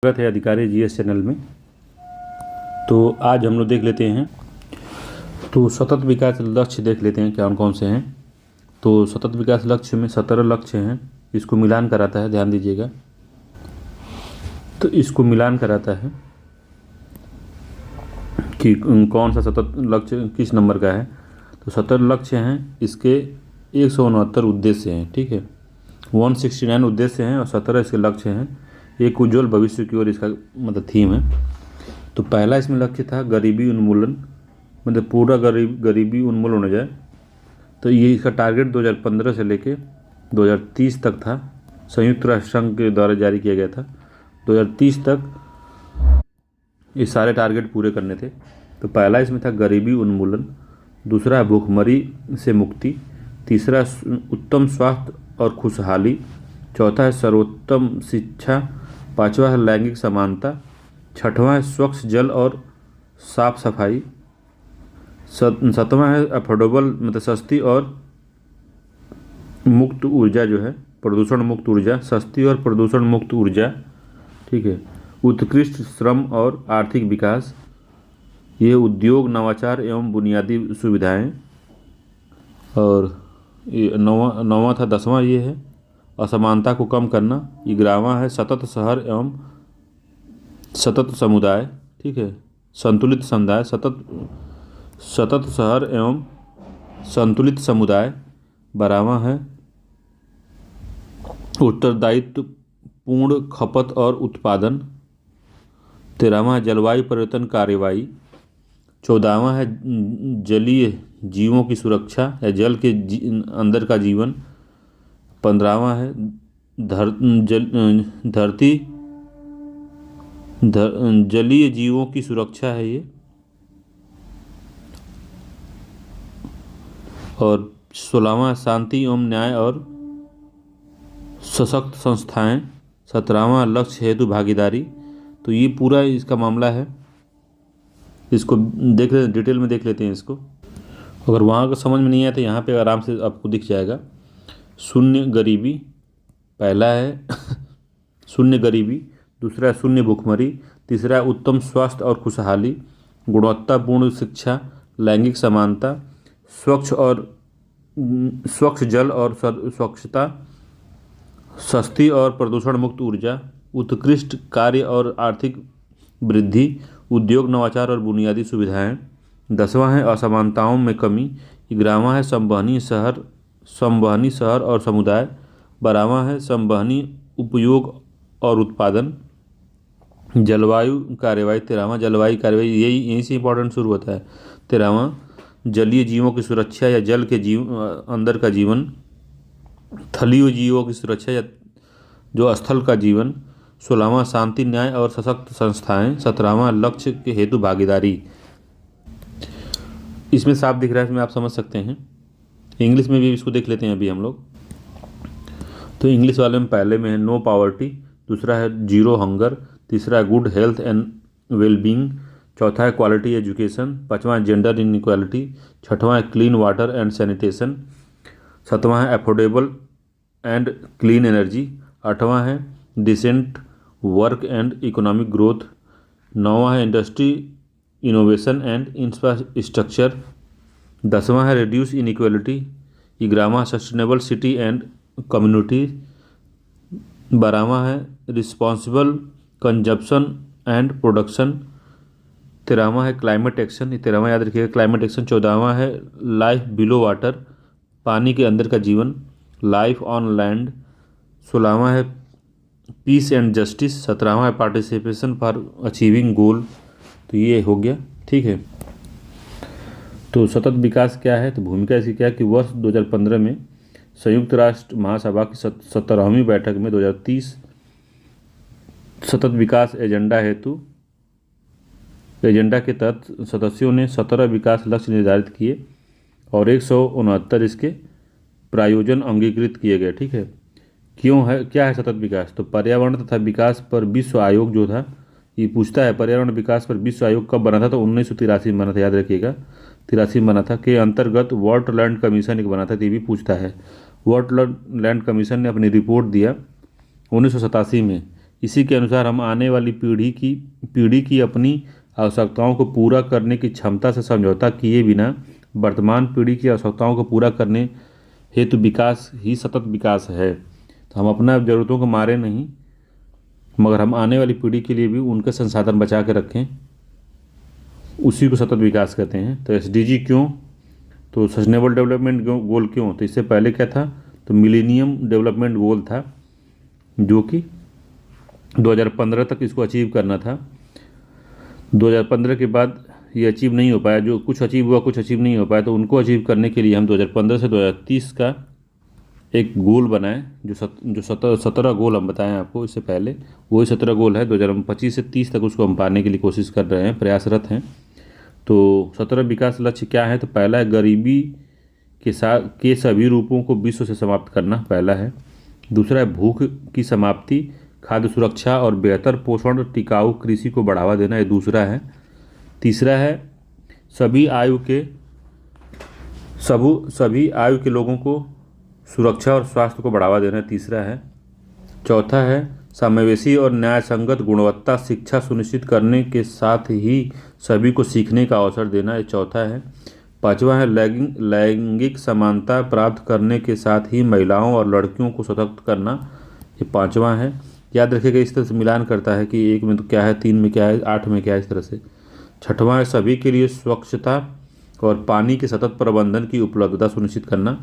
स्वागत है अधिकारी जीएस चैनल में। तो आज हम लोग देख लेते हैं तो सतत विकास लक्ष्य देख लेते हैं कौन कौन से हैं। तो सतत विकास लक्ष्य में 17 लक्ष्य हैं। इसको मिलान कराता है, ध्यान दीजिएगा। तो इसको मिलान कराता है कि कौन सा सतत लक्ष्य किस नंबर का है। तो 17 लक्ष्य हैं, इसके 169 उद्देश्य हैं। ठीक है, 169 उद्देश्य हैं और 17 इसके लक्ष्य हैं। एक उज्जवल भविष्य की ओर इसका मतलब थीम है। तो पहला इसमें लक्ष्य था गरीबी उन्मूलन, मतलब पूरा गरीबी उन्मूलन हो जाए। तो ये इसका टारगेट 2015 से लेके 2030 तक था। संयुक्त राष्ट्र संघ के द्वारा जारी किया गया था। 2030 तक ये सारे टारगेट पूरे करने थे। तो पहला इसमें था गरीबी उन्मूलन, दूसरा भूखमरी से मुक्ति, तीसरा उत्तम स्वास्थ्य और खुशहाली, चौथा है सर्वोत्तम शिक्षा, पांचवा है लैंगिक समानता, छठवां है स्वच्छ जल और साफ सफाई, सातवां है अफोर्डेबल मतलब सस्ती और मुक्त ऊर्जा, जो है प्रदूषण मुक्त ऊर्जा, सस्ती और प्रदूषण मुक्त ऊर्जा। ठीक है, उत्कृष्ट श्रम और आर्थिक विकास, ये उद्योग नवाचार एवं बुनियादी सुविधाएं। और ये नौवां था 10वां ये है असमानता को कम करना। 11वां है सतत शहर एवं सतत समुदाय। ठीक है, संतुलित समुदाय, सतत शहर एवं संतुलित समुदाय। 12वां है उत्तरदायित्व पूर्ण खपत और उत्पादन। 13वां है जलवायु परिवर्तन कार्रवाई। 14वां है जलीय जीवों की सुरक्षा या जल के अंदर का जीवन। 15वां है जलीय जीवों की सुरक्षा है ये। और 16वां शांति एवं न्याय और सशक्त संस्थाएं। 17वां लक्ष्य हेतु भागीदारी। तो ये पूरा इसका मामला है। इसको देख लेते, डिटेल में देख लेते हैं इसको। अगर वहाँ का समझ में नहीं आया तो यहाँ पे आराम से आपको दिख जाएगा। शून्य गरीबी पहला है शून्य गरीबी, दूसरा है शून्य भूखमरी, तीसरा है उत्तम स्वास्थ्य और खुशहाली, गुणवत्तापूर्ण शिक्षा, लैंगिक समानता, स्वच्छ जल और स्वच्छता, सस्ती और प्रदूषण मुक्त ऊर्जा, उत्कृष्ट कार्य और आर्थिक वृद्धि, उद्योग नवाचार और बुनियादी सुविधाएं। 10वां है असमानताओं में कमी। 11वां है संवहनी शहर और समुदाय। 12वां है संवहनी उपयोग और उत्पादन। जलवायु कार्रवाई 13वां जलवायु कार्रवाई, यहीं से इंपॉर्टेंट शुरू होता है। 13वां जलीय जीवों की सुरक्षा या जल के अंदर का जीवन, थलीय जीवों की सुरक्षा या जो स्थल का जीवन। 16वां शांति न्याय और सशक्त संस्थाएं। 17वां लक्ष्य के हेतु भागीदारी। इसमें साफ दिख रहा है, इसमें आप समझ सकते हैं। इंग्लिश में भी इसको देख लेते हैं अभी हम लोग। तो इंग्लिश वाले में पहले में है नो पॉवर्टी, दूसरा है जीरो हंगर, तीसरा है गुड हेल्थ एंड वेलबींग, चौथा है क्वालिटी एजुकेशन, पांचवा है जेंडर इन इक्वालिटी, छठवां है क्लीन वाटर एंड सैनिटेशन, सातवां है अफोर्डेबल एंड क्लीन एनर्जी, आठवां है decent work and economic growth, 9वां है इंडस्ट्री इनोवेशन एंड इंफ्रास्ट्रक्चर, 10वां है रिड्यूस इनइक्वालिटी, 11वां सस्टेनेबल सिटी एंड कम्युनिटी, 12वां है रिस्पॉन्सिबल कंजप्शन एंड प्रोडक्शन, 13वां है क्लाइमेट एक्शन, 13वां याद रखिएगा क्लाइमेट एक्शन, 14वां है लाइफ बिलो वाटर, पानी के अंदर का जीवन, लाइफ ऑन लैंड, 16वां है पीस एंड जस्टिस, 17वां है पार्टिसिपेशन फॉर अचीविंग गोल। तो ये हो गया। ठीक है, तो सतत विकास क्या है, तो भूमिका इसकी क्या है कि वर्ष 2015 में संयुक्त राष्ट्र महासभा की 17वीं बैठक में 2030 सतत विकास एजेंडा के तहत सदस्यों ने 17 विकास लक्ष्य निर्धारित किए और 169 इसके प्रायोजन अंगीकृत किए गए। ठीक है, क्या है सतत विकास, तो पर्यावरण तथा विकास पर विश्व आयोग जो था, ये पूछता है पर्यावरण विकास पर विश्व आयोग कब बना था, तो 1983 में बना था, याद रखिएगा 83 में बना था। के अंतर्गत वर्ल्ड कमीशन एक बना था, तो ये भी पूछता है। वर्ल्ड लैंड कमीशन ने अपनी रिपोर्ट दिया 1987 में इसी के अनुसार हम आने वाली पीढ़ी की अपनी आवश्यकताओं को पूरा करने की क्षमता से समझौता किए बिना वर्तमान पीढ़ी की आवश्यकताओं को पूरा करने हेतु विकास ही सतत विकास है। तो हम अपना ज़रूरतों को मारे नहीं, मगर हम आने वाली पीढ़ी के लिए भी उनके संसाधन बचा के रखें, उसी को सतत विकास कहते हैं। तो एसडीजी क्यों, तो सस्टेनेबल डेवलपमेंट गोल क्यों, तो इससे पहले क्या था, तो मिलेनियम डेवलपमेंट गोल था जो कि 2015 तक इसको अचीव करना था। 2015 के बाद ये अचीव नहीं हो पाया, जो कुछ अचीव हुआ कुछ अचीव नहीं हो पाया, तो उनको अचीव करने के लिए हम 2015 से 2030 का एक गोल बनाए, जो 17 गोल हम बताएं आपको इससे पहले, वही 17 गोल है। 2025 से 30 तक उसको हम पाने के लिए कोशिश कर रहे हैं, प्रयासरत हैं। तो 17 विकास लक्ष्य क्या है, तो पहला है गरीबी के सभी रूपों को विश्व से समाप्त करना, पहला है। दूसरा है भूख की समाप्ति, खाद्य सुरक्षा और बेहतर पोषण टिकाऊ कृषि को बढ़ावा देना, ये दूसरा है। तीसरा है सभी आयु के लोगों को सुरक्षा और स्वास्थ्य को बढ़ावा देना, तीसरा है। चौथा है समावेशी और न्यायसंगत गुणवत्ता शिक्षा सुनिश्चित करने के साथ ही सभी को सीखने का अवसर देना, ये चौथा है। पांचवा है लैंगिक समानता प्राप्त करने के साथ ही महिलाओं और लड़कियों को सशक्त करना, ये पांचवा है। याद रखिएगा, इस तरह से मिलान करता है कि एक में तो क्या है, 3 में क्या है, 8 में क्या है, इस तरह से। छठवां है सभी के लिए स्वच्छता और पानी के सतत प्रबंधन की उपलब्धता सुनिश्चित करना,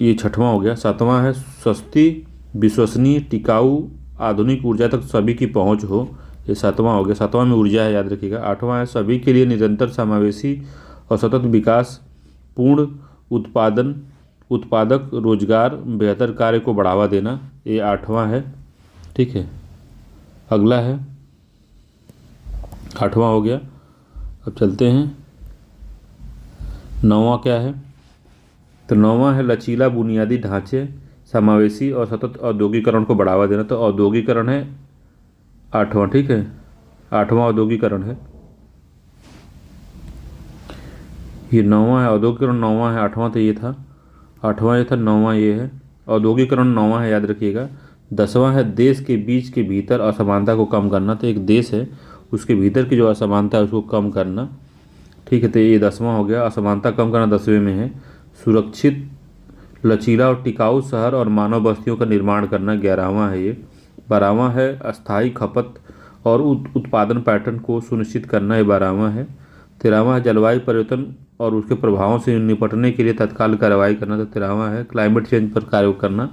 ये छठवां हो गया। सातवां है सस्ती विश्वसनीय टिकाऊ आधुनिक ऊर्जा तक सभी की पहुंच हो, ये सातवां हो गया। सातवां में ऊर्जा है, याद रखिएगा। आठवां है सभी के लिए निरंतर समावेशी और सतत विकास, पूर्ण उत्पादक रोजगार, बेहतर कार्य को बढ़ावा देना, ये आठवां है। ठीक है, अगला है, आठवां हो गया। अब चलते हैं, नौवां क्या है, तो नौवां है लचीला बुनियादी ढांचे, समावेशी और सतत औद्योगिकरण को बढ़ावा देना। तो औद्योगिकरण है आठवां, ठीक है, आठवां औद्योगिकरण है, ये नौवां है। औद्योगिकरण नौवां है, आठवां तो ये था, आठवां ये था, नौवां ये है। औद्योगिकरण नौवां है, याद रखिएगा। 10वां है देश के बीच के भीतर असमानता को कम करना, तो एक देश है उसके भीतर की जो असमानता है उसको कम करना, ठीक है, तो ये 10वां हो गया। असमानता कम करना 10वें में है। सुरक्षित लचीला और टिकाऊ शहर और मानव बस्तियों का निर्माण करना, 11वां है ये। 12वां है अस्थायी खपत और उत्पादन पैटर्न को सुनिश्चित करना, ये 12वां है। 13वां है जलवायु परिवर्तन और उसके प्रभावों से निपटने के लिए तत्काल कार्रवाई करना, तो 13वां है। क्लाइमेट चेंज पर कार्य करना,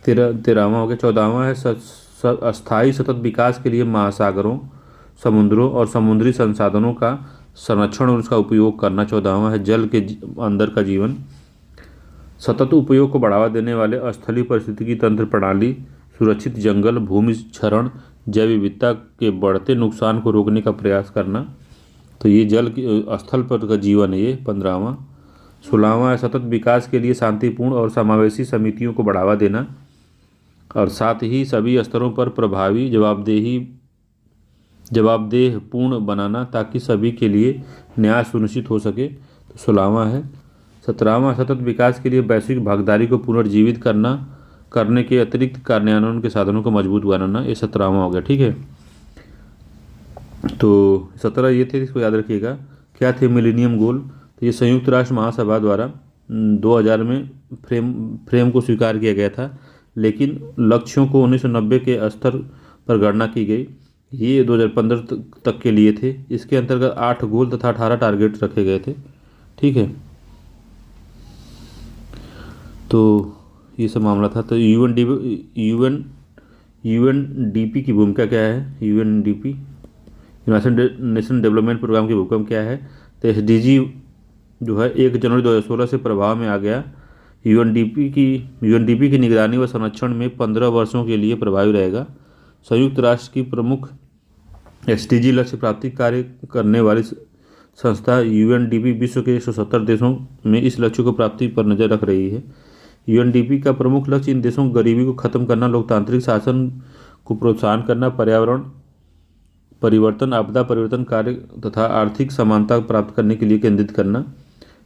13वां हो गया। 14वां है अस्थायी सतत विकास के लिए महासागरों, समुद्रों और समुद्री संसाधनों का संरक्षण और उसका उपयोग करना, 14वां है। जल के अंदर का जीवन, सतत उपयोग को बढ़ावा देने वाले स्थलीय पारिस्थितिकी तंत्र प्रणाली, सुरक्षित जंगल, भूमि क्षरण, जैव विविधता के बढ़ते नुकसान को रोकने का प्रयास करना, तो ये जल स्थल पर का जीवन है ये, 15वां। 16वां है सतत विकास के लिए शांतिपूर्ण और समावेशी समितियों को बढ़ावा देना और साथ ही सभी स्तरों पर प्रभावी जवाबदेह पूर्ण बनाना ताकि सभी के लिए न्याय सुनिश्चित हो सके, तो 16वां है। 17वां सतत विकास के लिए वैश्विक भागीदारी को पुनर्जीवित करने के अतिरिक्त कार्यान्वयन के साधनों को मजबूत बनाना, ये 17वां हो गया, ठीक है। तो 17 ये थे, इसको याद रखिएगा। क्या थे मिलेनियम गोल, तो ये संयुक्त राष्ट्र महासभा द्वारा 2000 में फ्रेम को स्वीकार किया गया था, लेकिन लक्ष्यों को 1990 के स्तर पर गणना की गई। ये 2015 तक के लिए थे। इसके अंतर्गत 8 गोल तथा 18 टारगेट रखे गए थे, ठीक है। तो ये सब मामला था। तो यूएनडीपी की भूमिका क्या है, UNDP United Nation Development Programme की भूमिका क्या है, तो एसडीजी जो है 1 जनवरी 2016 से प्रभाव में आ गया। यूएनडीपी की निगरानी व संरक्षण में 15 वर्षों के लिए प्रभावी रहेगा। संयुक्त राष्ट्र की प्रमुख एसडीजी लक्ष्य प्राप्ति कार्य करने वाली संस्था यूएनडीपी विश्व के 170 देशों में इस लक्ष्य को प्राप्ति पर नजर रख रही है। यूएनडीपी का प्रमुख लक्ष्य इन देशों को गरीबी को खत्म करना, लोकतांत्रिक शासन को प्रोत्साहन करना, पर्यावरण परिवर्तन, आपदा परिवर्तन कार्य तथा आर्थिक समानता प्राप्त करने के लिए केंद्रित करना।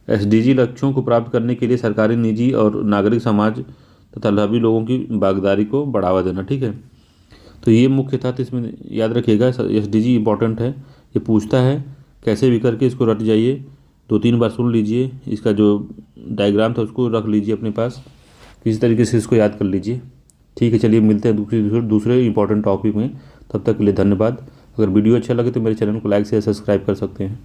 एसडीजी लक्ष्यों को प्राप्त करने के लिए सरकारी, निजी और नागरिक समाज तथा सभी लोगों की भागीदारी को बढ़ावा देना। ठीक है, तो ये मुख्य था। तो इसमें याद रखिएगा SDG इंपॉर्टेंट है, ये पूछता है कैसे भी करके इसको रट जाइए, 2-3 बार सुन लीजिए, इसका जो डायग्राम था उसको रख लीजिए अपने पास, किसी तरीके से इसको याद कर लीजिए। ठीक है, चलिए मिलते हैं दूसरे इंपॉर्टेंट टॉपिक में। तब तक के लिए धन्यवाद। अगर वीडियो अच्छा लगे तो मेरे चैनल को लाइक शेयर सब्सक्राइब कर सकते हैं।